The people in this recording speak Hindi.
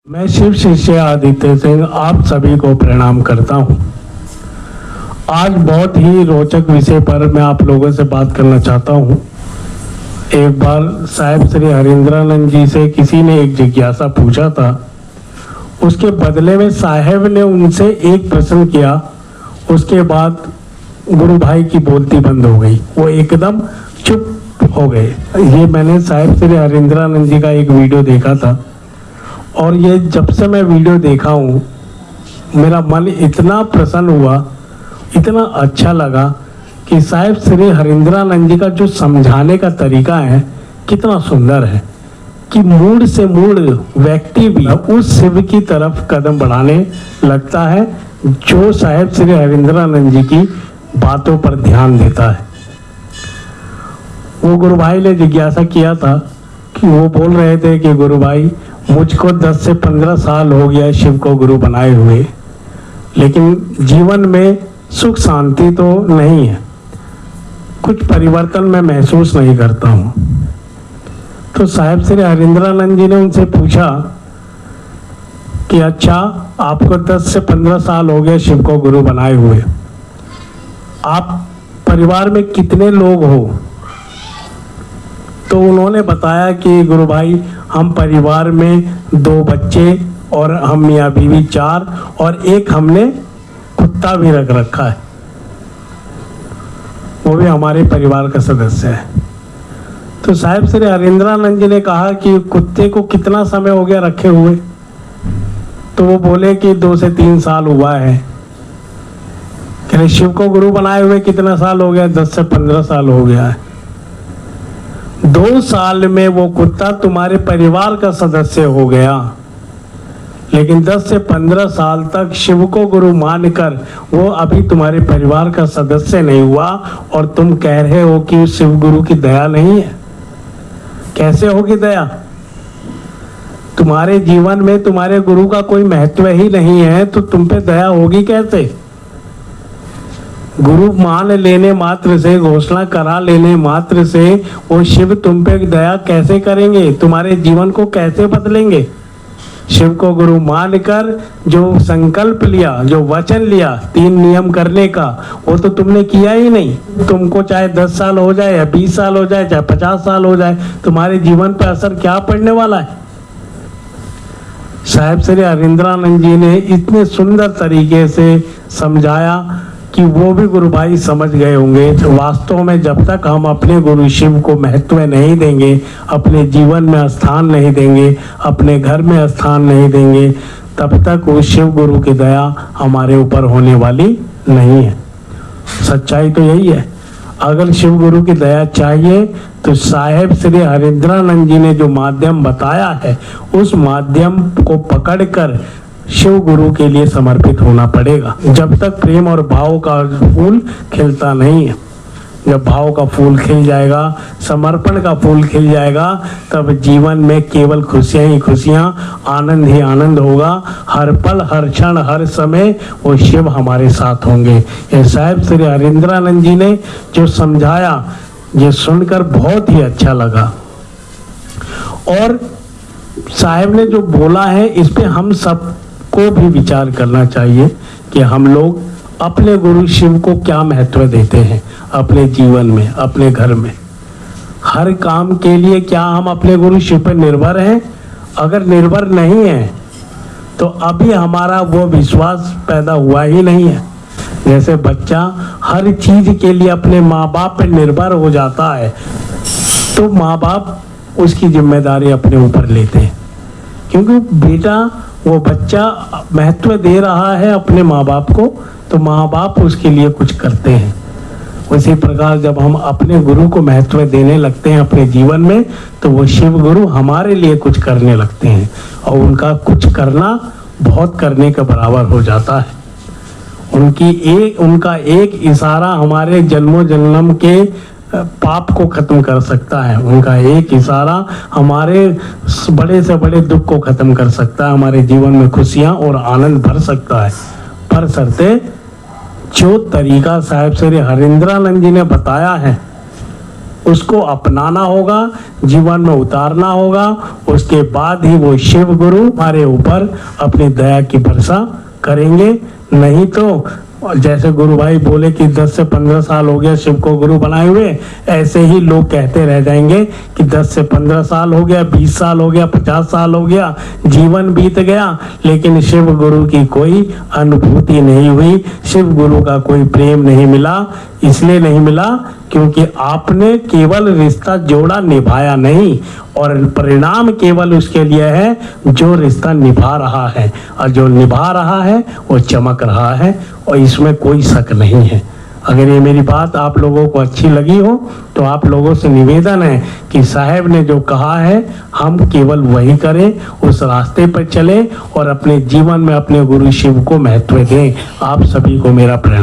मैं शिव शिष्य आदित्य सिंह आप सभी को प्रणाम करता हूं। आज बहुत ही रोचक विषय पर मैं आप लोगों से बात करना चाहता हूं। एक बार साहिब श्री हरिंद्रानंद जी से किसी ने एक जिज्ञासा पूछा था। उसके बदले में साहिब ने उनसे एक प्रश्न किया। उसके बाद गुरु भाई की बोलती बंद हो गई, वो एकदम चुप हो गए। ये मैंने साहिब श्री हरिंद्रानंद जी का एक वीडियो देखा था और ये जब से मैं वीडियो देखा हूँ मेरा मन इतना प्रसन्न हुआ, इतना अच्छा लगा कि साहिब श्री हरिंद्रानंद जी का जो समझाने का तरीका है कितना सुंदर है कि मूड से मूड व्यक्ति भी उस शिव की तरफ कदम बढ़ाने लगता है जो साहिब श्री हरिंद्रानंद जी की बातों पर ध्यान देता है। वो गुरु भाई ने जिज्ञासा किया था कि वो बोल रहे थे कि गुरु भाई मुझको 10 से 15 साल हो गया शिव को गुरु बनाए हुए, लेकिन जीवन में सुख शांति तो नहीं है, कुछ परिवर्तन मैं महसूस नहीं करता हूँ। तो साहिब श्री हरिंद्रानंद जी ने उनसे पूछा कि अच्छा, आपको 10 से 15 साल हो गए शिव को गुरु बनाए हुए, आप परिवार में कितने लोग हो? तो उन्होंने बताया कि गुरु भाई हम परिवार में 2 बच्चे और हम मियाँ बीवी 4 और एक हमने कुत्ता भी रख रखा है, वो भी हमारे परिवार का सदस्य है। तो साहिब श्री हरिंद्रानंद जी ने कहा कि कुत्ते को कितना समय हो गया रखे हुए? तो वो बोले कि 2 से 3 साल हुआ है। कहते शिव को गुरु बनाए हुए कितना साल हो गया? 10 से 15 साल हो गया है। 2 साल में वो कुत्ता तुम्हारे परिवार का सदस्य हो गया, लेकिन 10 से 15 साल तक शिव को गुरु मानकर वो अभी तुम्हारे परिवार का सदस्य नहीं हुआ और तुम कह रहे हो कि उस शिव गुरु की दया नहीं है। कैसे होगी दया? तुम्हारे जीवन में तुम्हारे गुरु का कोई महत्व ही नहीं है तो तुम पे दया होगी कैसे? गुरु मान लेने मात्र से, घोषणा करा लेने मात्र से वो शिव तुम पे दया कैसे करेंगे? तुम्हारे जीवन को कैसे बदलेंगे? शिव को गुरु मानकर जो संकल्प लिया, जो वचन लिया 3 नियम करने का, वो तो तुमने किया ही नहीं। तुमको चाहे 10 साल हो जाए या 20 साल हो जाए, चाहे 50 साल हो जाए, तुम्हारे जीवन पर असर क्या पड़ने वाला है? साहिब श्री हरिंद्रानंद जी ने इतने सुंदर तरीके से समझाया कि वो भी गुरु भाई समझ गए होंगे। तो वास्तव में जब तक हम अपने गुरु शिव को महत्व नहीं देंगे, अपने जीवन में स्थान नहीं देंगे, अपने घर में स्थान नहीं देंगे, तब तक वो शिव गुरु की दया हमारे ऊपर होने वाली नहीं है। सच्चाई तो यही है। अगर शिव गुरु की दया चाहिए तो साहिब श्री हरिंद्रानंद जी ने जो माध्यम बताया है उस माध्यम को पकड़कर शिव गुरु के लिए समर्पित होना पड़ेगा। जब तक प्रेम और भाव का फूल खिलता नहीं है, जब भाव का फूल खिल जाएगा, समर्पण का फूल खिल जाएगा, तब जीवन में केवल खुशियां ही खुशियां, आनंद ही आनंद होगा। हर पल, हर क्षण, हर समय वो शिव हमारे साथ होंगे। ये साहिब श्री हरिंद्रानंद जी ने जो समझाया, ये सुनकर बहुत ही अच्छा लगा। और साहिब ने जो बोला है इस पे हम सब को भी विचार करना चाहिए कि हम लोग अपने गुरु शिव को क्या महत्व देते हैं अपने जीवन में, अपने घर में। हर काम के लिए क्या हम अपने गुरु शिव पर निर्भर हैं? अगर निर्भर नहीं है तो अभी हमारा वो विश्वास पैदा हुआ ही नहीं है। जैसे बच्चा हर चीज के लिए अपने माँ बाप पर निर्भर हो जाता है तो माँ बाप उसकी जिम्मेदारी अपने ऊपर लेते हैं, क्योंकि बेटा वो बच्चा महत्व दे रहा है अपने माँ बाप को तो माँ बाप उसके लिए कुछ करते हैं। उसी प्रकार जब हम अपने गुरु को महत्व देने लगते हैं अपने जीवन में तो वो शिव गुरु हमारे लिए कुछ करने लगते हैं और उनका कुछ करना बहुत करने के बराबर हो जाता है। उनका एक इशारा हमारे जन्मों जन्म के पाप को खत्म कर सकता है। उनका एक इशारा हमारे बड़े से बड़े दुख को खत्म कर सकता है, हमारे जीवन में खुशियां और आनंद भर सकता है। पर शर्ते जो तरीका साहिब श्री हरिंद्रानंद जी ने बताया है उसको अपनाना होगा, जीवन में उतारना होगा। उसके बाद ही वो शिव गुरु हमारे ऊपर अपनी दया की वर्षा करेंगे। नहीं तो जैसे गुरु भाई बोले कि 10 से 15 साल हो गया शिव को गुरु बनाए हुए, ऐसे ही लोग कहते रह जाएंगे कि 10 से 15 साल हो गया, 20 साल हो गया, 50 साल हो गया, जीवन बीत गया, लेकिन शिव गुरु की कोई अनुभूति नहीं हुई, शिव गुरु का कोई प्रेम नहीं मिला। इसलिए नहीं मिला क्योंकि आपने केवल रिश्ता जोड़ा, निभाया नहीं, और परिणाम केवल उसके लिए है जो रिश्ता निभा रहा है, और जो निभा रहा है वो चमक रहा है, और इसमें कोई शक नहीं है। अगर ये मेरी बात आप लोगों को अच्छी लगी हो तो आप लोगों से निवेदन है कि साहब ने जो कहा है हम केवल वही करें, उस रास्ते पर चलें और अपने जीवन में अपने गुरु शिव को महत्व दें। आप सभी को मेरा प्रणाम।